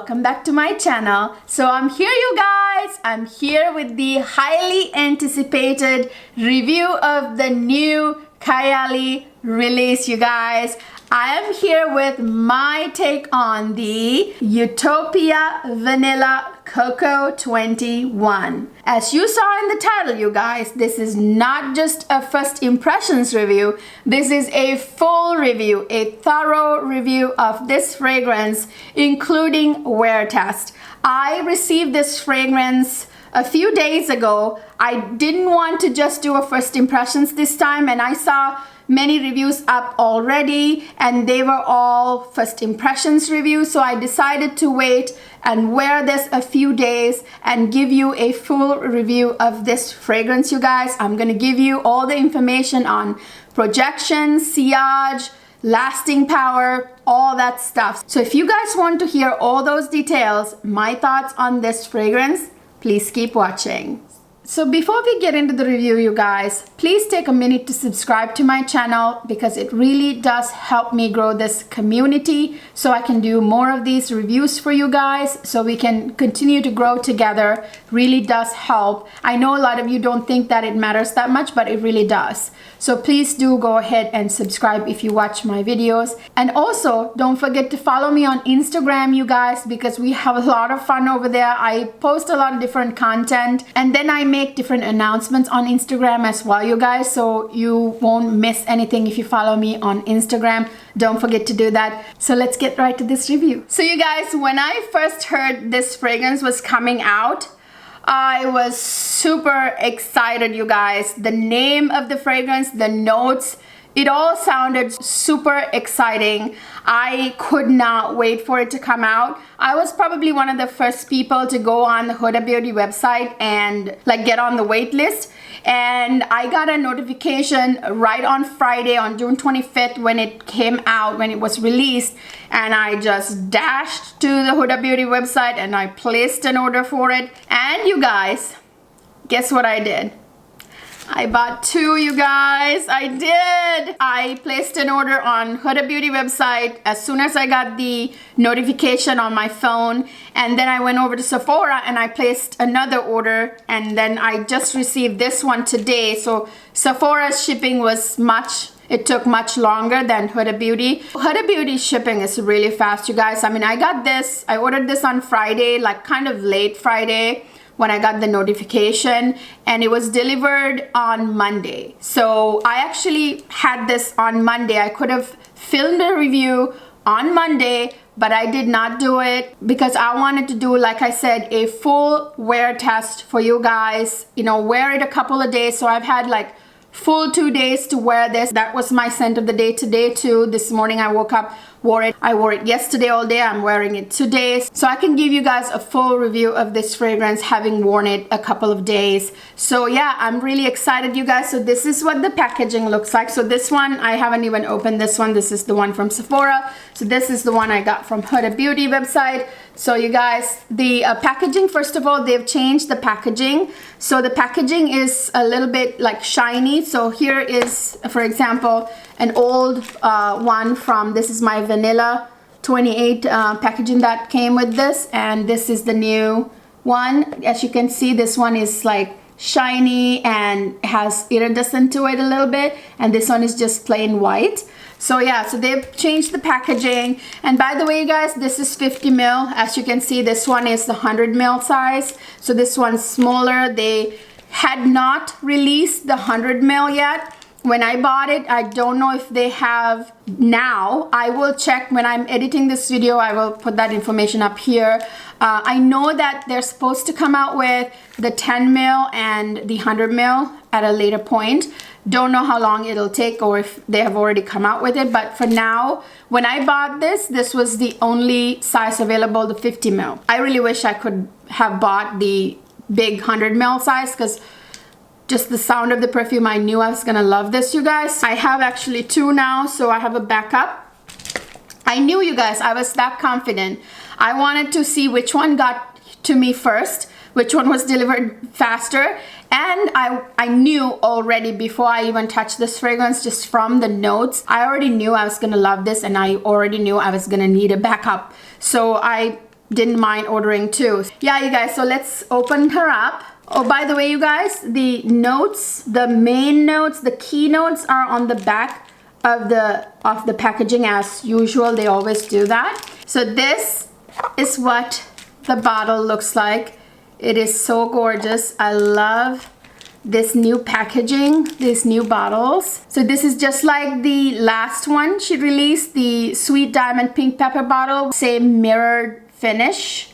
welcome back to my channel. So I'm here, you guys. I'm here with the highly anticipated review of the new Kayali release, you guys. I am here with my take on the Utopia Vanilla Coco 21. As you saw in the title, you guys, this is not just a first impressions review. This is a full review, a thorough review of this fragrance, including wear test. I received this fragrance a few days ago. I didn't want to just do a first impressions this time, and I saw many reviews up already and they were all first impressions reviews, so I decided to wait and wear this a few days and give you a full review of this fragrance, you guys. I'm gonna give you all the information on projection, sillage, lasting power, all that stuff. So if you guys want to hear all those details, my thoughts on this fragrance, please keep watching. So before we get into the review, you guys, please take a minute to subscribe to my channel because it really does help me grow this community so I can do more of these reviews for you guys so we can continue to grow together. Really does help. I know a lot of you don't think that it matters that much, but it really does. So please do go ahead and subscribe if you watch my videos. And also don't forget to follow me on Instagram, you guys, because we have a lot of fun over there. I post a lot of different content and then I make different announcements on Instagram as well, you guys, so you won't miss anything if you follow me on Instagram. Don't forget to do that. So let's get right to this review. So you guys, when I first heard this fragrance was coming out, I was super excited, you guys. The name of the fragrance, the notes, it all sounded super exciting. I could not wait for it to come out. I was probably one of the first people to go on the Huda Beauty website and like get on the wait list. And I got a notification right on Friday, on June 25th, when it came out, when it was released. And I just dashed to the Huda Beauty website and I placed an order for it. And you guys, guess what I did? I bought two, you guys. I did. I placed an order on Huda Beauty website as soon as I got the notification on my phone, and then I went over to Sephora and I placed another order, and then I just received this one today. So Sephora's shipping was it took much longer than Huda Beauty. Huda Beauty shipping is really fast, you guys. I mean, I ordered this on Friday, like kind of late Friday, when I got the notification, and it was delivered on Monday. So I actually had this on Monday. I could have filmed a review on Monday, but I did not do it because I wanted to do, like I said, a full wear test for you guys. You know, wear it a couple of days. So I've had like full 2 days to wear this. That was my scent of the day today too. This morning I woke up, wore it. I wore it yesterday all day. I'm wearing it today. So I can give you guys a full review of this fragrance having worn it a couple of days. So yeah, I'm really excited, you guys. So this is what the packaging looks like. So this one, I haven't even opened this one. This is the one from Sephora. So this is the one I got from Huda Beauty website. So you guys, the packaging, first of all, they've changed the packaging. So the packaging is a little bit like shiny. So here is, for example, an old one from, this is my Vanilla 28 packaging that came with this. And this is the new one. As you can see, this one is like shiny and has iridescent to it a little bit. And this one is just plain white. So yeah, so they've changed the packaging. And by the way, you guys, this is 50 ml. As you can see, this one is the 100 ml size. So this one's smaller. They had not released the 100 ml yet. When I bought it, I don't know if they have now. I will check when I'm editing this video. I will put that information up here. I know that they're supposed to come out with the 10 ml and the 100 ml at a later point. Don't know how long it'll take or if they have already come out with it. But for now, when I bought this, this was the only size available, the 50 ml. I really wish I could have bought the big 100 ml size because just the sound of the perfume, I knew I was gonna love this, you guys. I have actually two now, so I have a backup. I knew, you guys, I was that confident. I wanted to see which one got to me first, which one was delivered faster. And I knew already before I even touched this fragrance, just from the notes, I already knew I was gonna love this, and I already knew I was gonna need a backup. So I didn't mind ordering too. Yeah, you guys, so let's open her up. Oh, by the way, you guys, the notes, the main notes, the key notes are on the back of the packaging as usual. They always do that. So this is what the bottle looks like. It is so gorgeous. I love this new packaging, these new bottles. So this is just like the last one she released, the Sweet Diamond Pink Pepper bottle. Same mirrored finish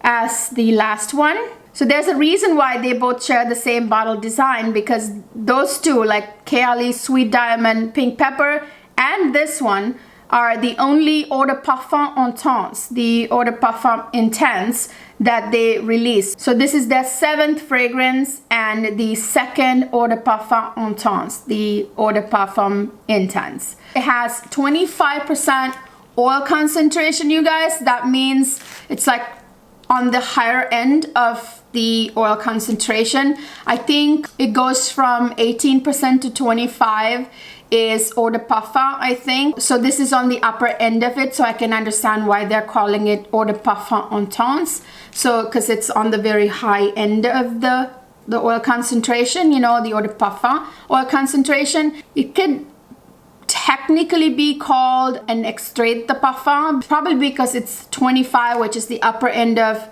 as the last one. So there's a reason why they both share the same bottle design, because those two, like Kayali Sweet Diamond Pink Pepper and this one, are the only Eau de Parfum Intense, the Eau de Parfum Intense that they released. So this is their 7th fragrance and the 2nd Eau de Parfum Intense, the Eau de Parfum Intense. It has 25% oil concentration, you guys. That means it's like on the higher end of the oil concentration. I think it goes from 18% to 25% is Eau de Parfum, I think. So this is on the upper end of it, so I can understand why they're calling it Eau de Parfum Intense. So because it's on the very high end of the oil concentration, you know, the Eau de Parfum oil concentration. It could technically be called an extrait de parfum, probably because it's 25, which is the upper end of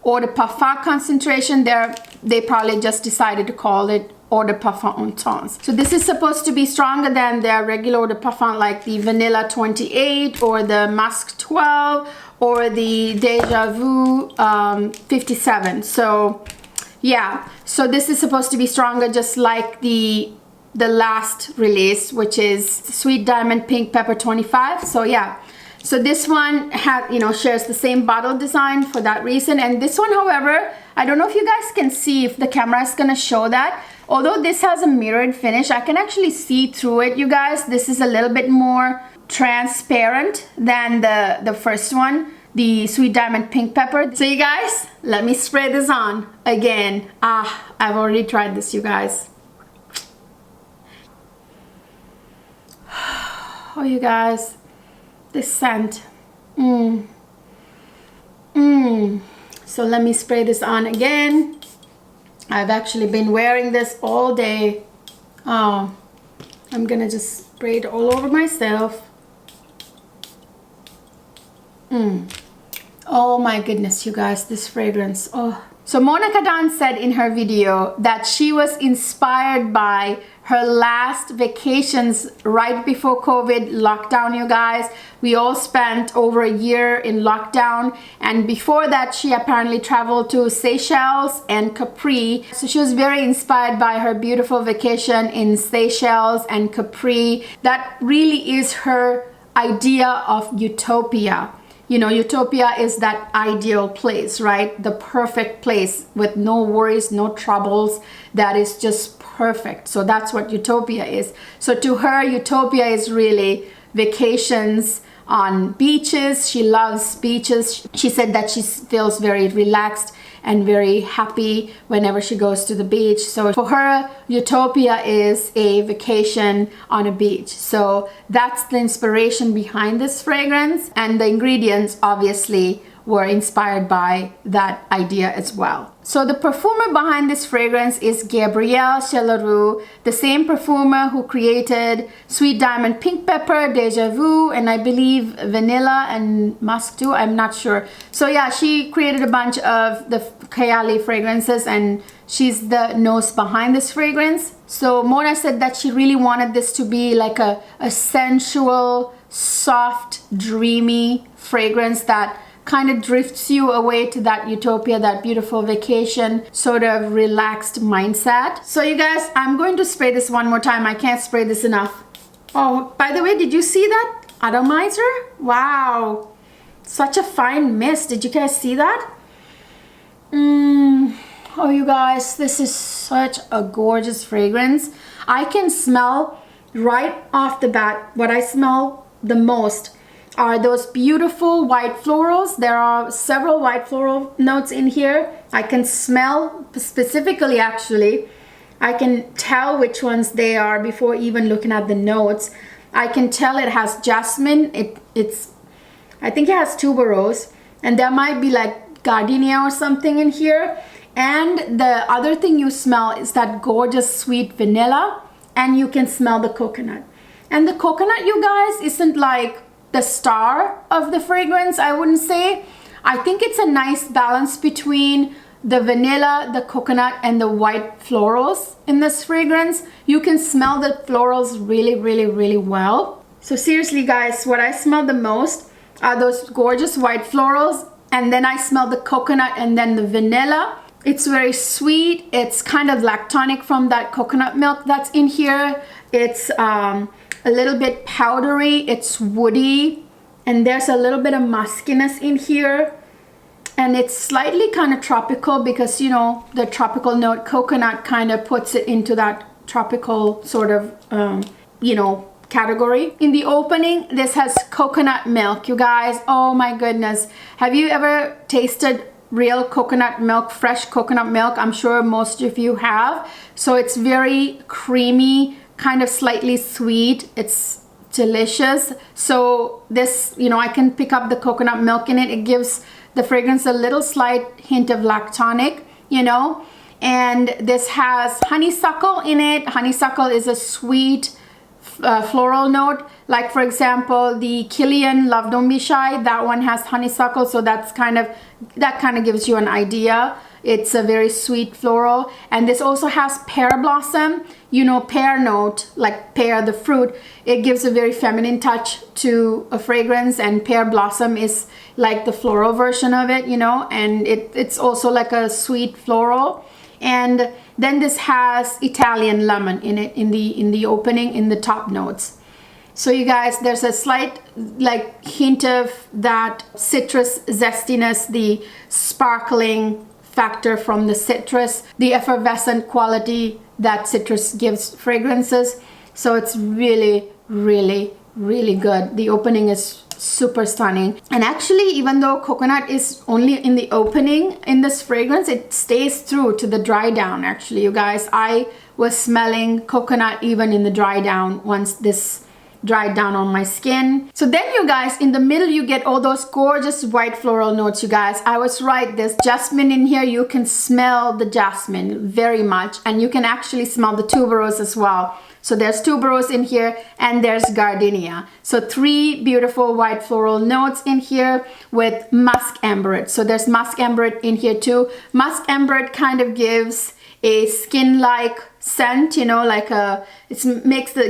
Eau de Parfum concentration. They probably just decided to call it Eau de Parfum Intense. So this is supposed to be stronger than their regular Eau de Parfum, like the Vanilla 28 or the Musk 12 or the Deja Vu 57. So yeah, so this is supposed to be stronger, just like the last release, which is Sweet Diamond Pink Pepper 25. So yeah, so this one shares the same bottle design for that reason. And this one, however, I don't know if you guys can see, if the camera is gonna show that. Although this has a mirrored finish, I can actually see through it, you guys. This is a little bit more transparent than the first one, the Sweet Diamond Pink Pepper. So you guys, let me spray this on again. I've already tried this, you guys. Oh, you guys, this scent. So let me spray this on again. I've actually been wearing this all day. Oh, I'm gonna just spray it all over myself. Oh my goodness, you guys, this fragrance. Oh. So Monica Dunn said in her video that she was inspired by her last vacations right before COVID lockdown, you guys. We all spent over a year in lockdown, and before that she apparently traveled to Seychelles and Capri. So she was very inspired by her beautiful vacation in Seychelles and Capri. That really is her idea of utopia. You know, utopia is that ideal place, right? The perfect place with no worries, no troubles. That is just perfect. So that's what utopia is. So to her, utopia is really vacations on beaches. She loves beaches. She said that she feels very relaxed and very happy whenever she goes to the beach. So for her, utopia is a vacation on a beach. So that's the inspiration behind this fragrance, and the ingredients obviously were inspired by that idea as well. So the perfumer behind this fragrance is Gabrielle Cheleroux, the same perfumer who created Sweet Diamond Pink Pepper, Deja Vu, and I believe Vanilla and Musk too, I'm not sure. So yeah, she created a bunch of the Kayali fragrances, and she's the nose behind this fragrance. So Mona said that she really wanted this to be like a sensual, soft, dreamy fragrance that kind of drifts you away to that utopia, that beautiful vacation, sort of relaxed mindset. So you guys, I'm going to spray this one more time. I can't spray this enough. Oh, by the way, did you see that atomizer? Wow, such a fine mist. Did you guys see that? Oh, you guys, this is such a gorgeous fragrance. I can smell right off the bat. What I smell the most are those beautiful white florals. There are several white floral notes in here. I can smell specifically, actually. I can tell which ones they are before even looking at the notes. I can tell it has jasmine. I think it has tuberose. And there might be like gardenia or something in here. And the other thing you smell is that gorgeous sweet vanilla, and you can smell the coconut. And the coconut, you guys, isn't like the star of the fragrance, I wouldn't say. I think it's a nice balance between the vanilla, the coconut, and the white florals in this fragrance. You can smell the florals really, really, really well. So seriously, guys, what I smell the most are those gorgeous white florals, and then I smell the coconut and then the vanilla. It's very sweet. It's kind of lactonic from that coconut milk that's in here. It's a little bit powdery. It's woody. And there's a little bit of muskiness in here. And it's slightly kind of tropical because, you know, the tropical note coconut kind of puts it into that tropical sort of, you know, category. In the opening, this has coconut milk, you guys. Oh my goodness. Have you ever tasted real coconut milk, fresh coconut milk? I'm sure most of you have. So it's very creamy, kind of slightly sweet. It's delicious. So this, you know, I can pick up the coconut milk in it. It gives the fragrance a little slight hint of lactonic, you know. And this has honeysuckle in it. Honeysuckle is a sweet floral note. Like for example, the Kilian Love Don't Be Shy, that one has honeysuckle, so that kind of gives you an idea. It's a very sweet floral. And this also has pear blossom, you know, pear note, like pear the fruit. It gives a very feminine touch to a fragrance, and pear blossom is like the floral version of it, you know, and it's also like a sweet floral. And then this has Italian lemon in it in the opening, in the top notes. So you guys, there's a slight like hint of that citrus zestiness, the sparkling factor from the citrus, the effervescent quality that citrus gives fragrances. So it's really, really, really good. The opening is super stunning. And actually, even though coconut is only in the opening in this fragrance, it stays through to the dry down. Actually, you guys, I was smelling coconut even in the dry down once this dried down on my skin. So then you guys, in the middle, you get all those gorgeous white floral notes. You guys, I was right, there's jasmine in here. You can smell the jasmine very much, and you can actually smell the tuberose as well. So there's tuberose in here, and there's gardenia. So 3 beautiful white floral notes in here with musk amberette. So there's musk amberette in here too. Musk amberette kind of gives a skin-like scent, you know, like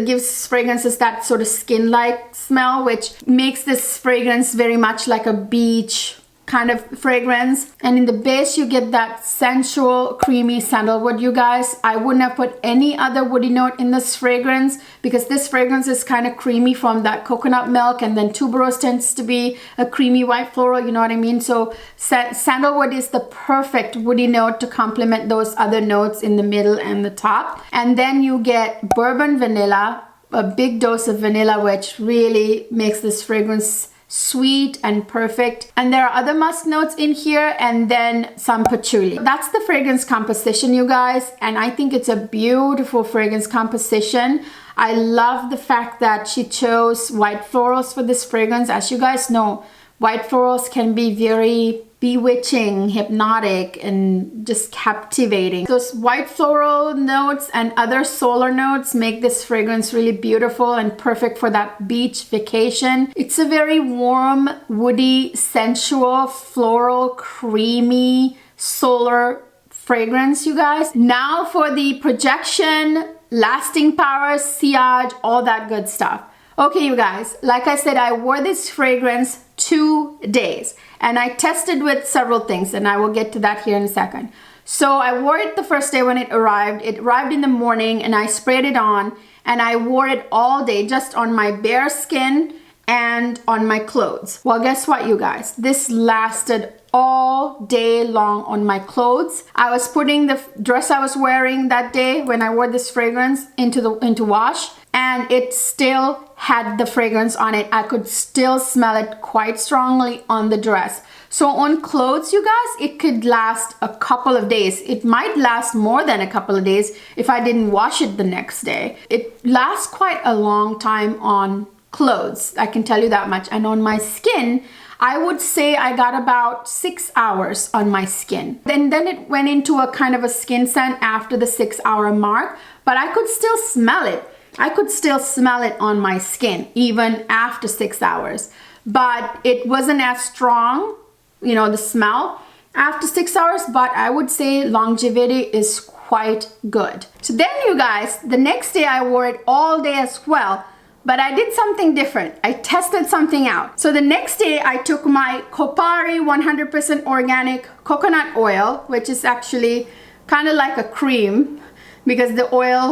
gives fragrances that sort of skin-like smell, which makes this fragrance very much like a beach kind of fragrance. And in the base, you get that sensual, creamy sandalwood, you guys. I wouldn't have put any other woody note in this fragrance because this fragrance is kind of creamy from that coconut milk, and then tuberose tends to be a creamy white floral, you know what I mean? So sandalwood is the perfect woody note to complement those other notes in the middle and the top. And then you get bourbon vanilla, a big dose of vanilla, which really makes this fragrance sweet and perfect. And there are other musk notes in here, and then some patchouli. That's the fragrance composition, you guys, and I think it's a beautiful fragrance composition. I love the fact that she chose white florals for this fragrance. As you guys know, white florals can be very bewitching, hypnotic, and just captivating. Those white floral notes and other solar notes make this fragrance really beautiful and perfect for that beach vacation. It's a very warm, woody, sensual, floral, creamy, solar fragrance, you guys. Now for the projection, lasting power, sillage, all that good stuff. Okay, you guys, like I said, I wore this fragrance 2 days, and I tested with several things, and I will get to that here in a second. So I wore it the first day when it arrived. It arrived in the morning, and I sprayed it on, and I wore it all day just on my bare skin and on my clothes. Well, guess what, you guys? This lasted all day long on my clothes. I was putting the dress I was wearing that day when I wore this fragrance into wash, and it still had the fragrance on it. I could still smell it quite strongly on the dress. So on clothes, you guys, it could last a couple of days. It might last more than a couple of days if I didn't wash it the next day. It lasts quite a long time on clothes, I can tell you that much. And on my skin, I would say I got about 6 hours on my skin. Then it went into a kind of a skin scent after the 6-hour mark, but I could still smell it. I could still smell it on my skin even after 6 hours, but it wasn't as strong, you know, the smell after 6 hours, but I would say longevity is quite good. So then you guys, the next day I wore it all day as well, but I did something different. I tested something out. So the next day I took my Kopari 100% organic coconut oil, which is actually kind of like a cream because the oil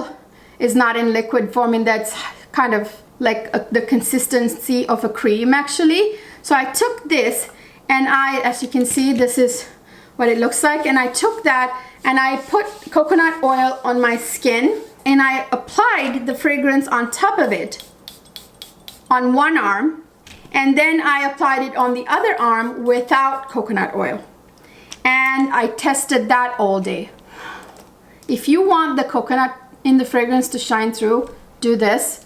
is not in liquid form, and that's kind of like the consistency of a cream actually. So I took this and as you can see, this is what it looks like, and I took that and I put coconut oil on my skin and I applied the fragrance on top of it on one arm, and then I applied it on the other arm without coconut oil, and I tested that all day. If you want the coconut in the fragrance to shine through, do this.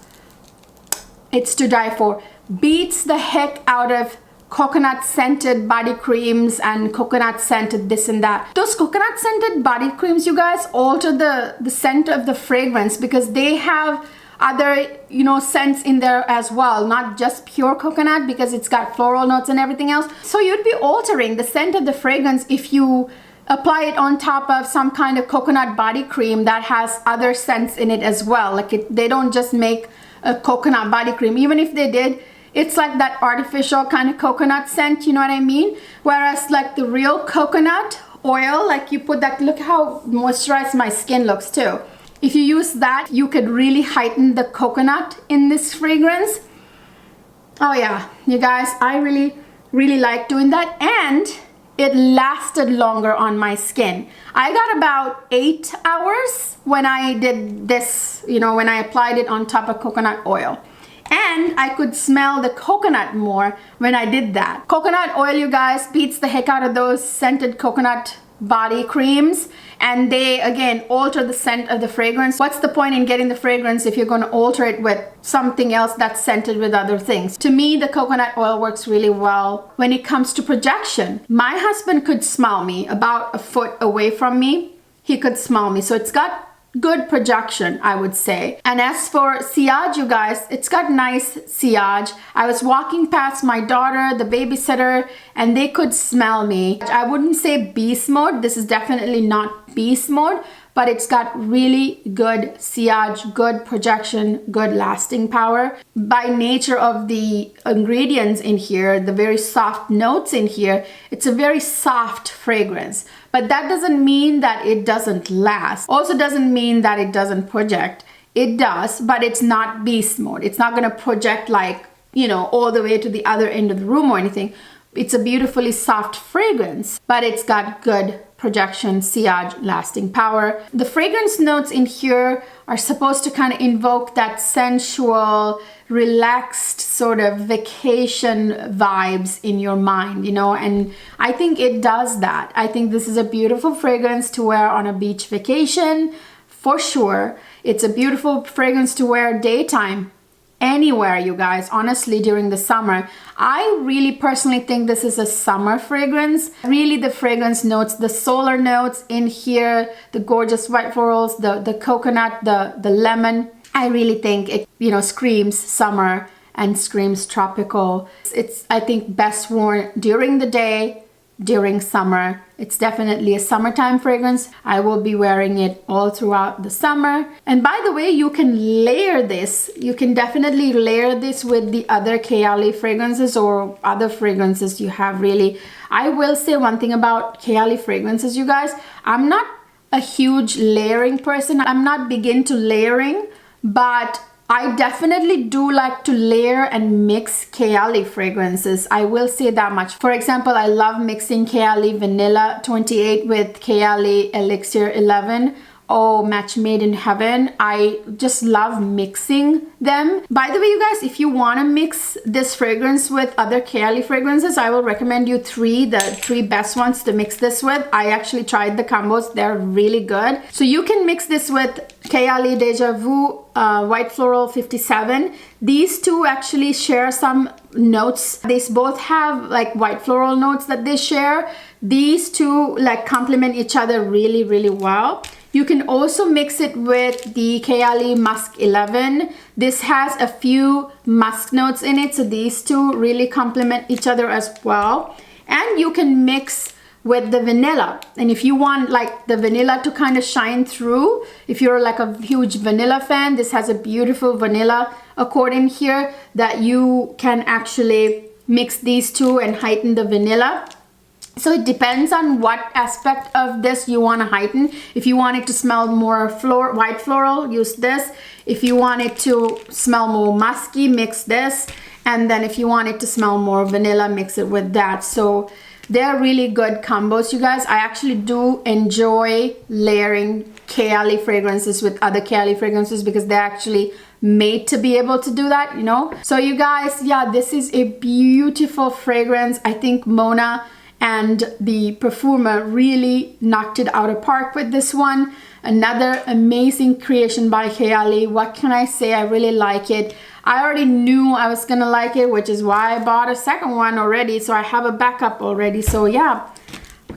It's to die for. Beats the heck out of coconut scented body creams and coconut scented this and that. Those coconut scented body creams, you guys, alter the scent of the fragrance because they have other, you know, scents in there as well, not just pure coconut, because it's got floral notes and everything else. So you'd be altering the scent of the fragrance if you apply it on top of some kind of coconut body cream that has other scents in it as well. Like they don't just make a coconut body cream. Even if they did, it's like that artificial kind of coconut scent, you know what I mean? Whereas like the real coconut oil, like you put that, look how moisturized my skin looks too. If you use that, you could really heighten the coconut in this fragrance. Oh yeah, you guys, I really like doing that, and it lasted longer on my skin. I got about 8 hours when I did this, you know, when I applied it on top of coconut oil. And I could smell the coconut more when I did that. Coconut oil, you guys, beats the heck out of those scented coconut body creams, and they again alter the scent of the fragrance. What's the point in getting the fragrance if you're going to alter it with something else that's scented with other things? To me, the coconut oil works really well when it comes to projection. My husband could smell me about a foot away from me. He could smell me, so it's got good projection, I would say. And as for sillage, you guys, it's got nice sillage. I was walking past my daughter, the babysitter, and they could smell me. I wouldn't say beast mode. This is definitely not beast mode, but it's got really good sillage, good projection, good lasting power. By nature of the ingredients in here, the very soft notes in here, it's a very soft fragrance. But that doesn't mean that it doesn't last. Also doesn't mean that it doesn't project. It does, but it's not beast mode. It's not gonna project like, you know, all the way to the other end of the room or anything. It's a beautifully soft fragrance, but it's got good projection, sillage, lasting power. The fragrance notes in here are supposed to kind of invoke that sensual, relaxed sort of vacation vibes in your mind, you know, and I think it does that. I think this is a beautiful fragrance to wear on a beach vacation, for sure. It's a beautiful fragrance to wear daytime, anywhere, you guys, honestly, during the summer. I really personally think this is a summer fragrance. Really, the fragrance notes, the solar notes in here, the gorgeous white florals, the coconut, the lemon, I really think it, you know, screams summer and screams tropical. It's, I think, best worn during the day, during summer. It's definitely a summertime fragrance. I will be wearing it all throughout the summer. And by the way, you can layer this. You can definitely layer this with the other Kayali fragrances or other fragrances you have, really. I will say one thing about Kayali fragrances, you guys. I'm not a huge layering person. I'm not big into layering, but I definitely do like to layer and mix Kayali fragrances. I will say that much. For example, I love mixing Kayali Vanilla 28 with Kayali Elixir 11 oh, match made in heaven. I just love mixing them. By the way, you guys, if you want to mix this fragrance with other Kayali fragrances, I will recommend you the three best ones to mix this with. I actually tried the combos. They're really good. So you can mix this with Kayali Deja Vu White Floral 57. These two actually share some notes. They both have like white floral notes that they share. These two like complement each other really, really well. You can also mix it with the Kayali Musk 11. This has a few musk notes in it, so these two really complement each other as well. And you can mix with the vanilla, and if you want like the vanilla to kind of shine through, if you're like a huge vanilla fan, this has a beautiful vanilla accord in here that you can actually mix these two and heighten the vanilla. So it depends on what aspect of this you want to heighten. If you want it to smell more white floral, use this. If you want it to smell more musky, mix this. And then if you want it to smell more vanilla, mix it with that. So they're really good combos, you guys. I actually do enjoy layering Kayali fragrances with other Kayali fragrances because they're actually made to be able to do that, you know. So you guys, yeah, this is a beautiful fragrance. I think Mona and the perfumer really knocked it out of park with this one. Another amazing creation by Kayali. What can I say? I really like it. I already knew I was gonna like it, which is why I bought a second one already, so I have a backup already. So yeah,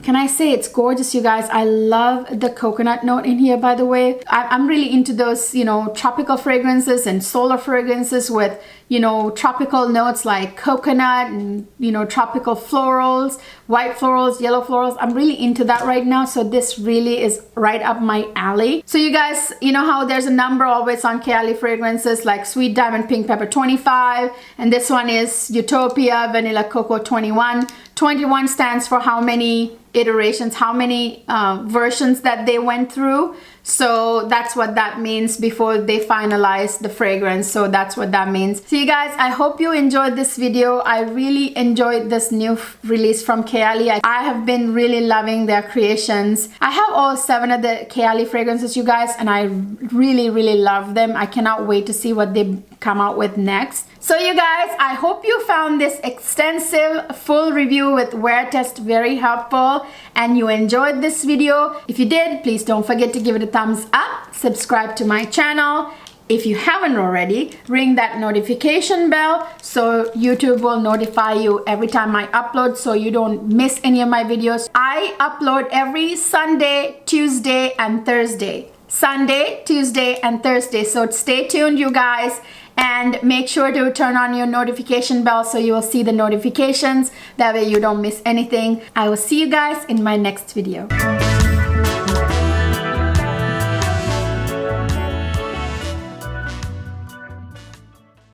can I say it's gorgeous, you guys. I love the coconut note in here, by the way. I'm really into those, you know, tropical fragrances and solar fragrances with, you know, tropical notes like coconut and, you know, tropical florals, white florals, yellow florals. I'm really into that right now, so this really is right up my alley. So you guys, you know how there's a number always on Kayali fragrances like Sweet Diamond Pink Pepper 25, and this one is Utopia Vanilla Coco 21. 21 stands for how many iterations, how many versions that they went through. So that's what that means before they finalize the fragrance. So that's what that means. So you guys, I hope you enjoyed this video. I really enjoyed this new release from Kayali. I have been really loving their creations. I have all 7 of the Kayali fragrances, you guys, and I really, really love them. I cannot wait to see what they come out with next. So you guys, I hope you found this extensive full review with wear test very helpful and you enjoyed this video. If you did, please don't forget to give it a thumbs up, subscribe to my channel. If you haven't already, ring that notification bell so YouTube will notify you every time I upload so you don't miss any of my videos. I upload every Sunday, Tuesday, and Thursday. Sunday, Tuesday, and Thursday. So stay tuned, you guys, and make sure to turn on your notification bell so you will see the notifications. That way you don't miss anything. I will see you guys in my next video.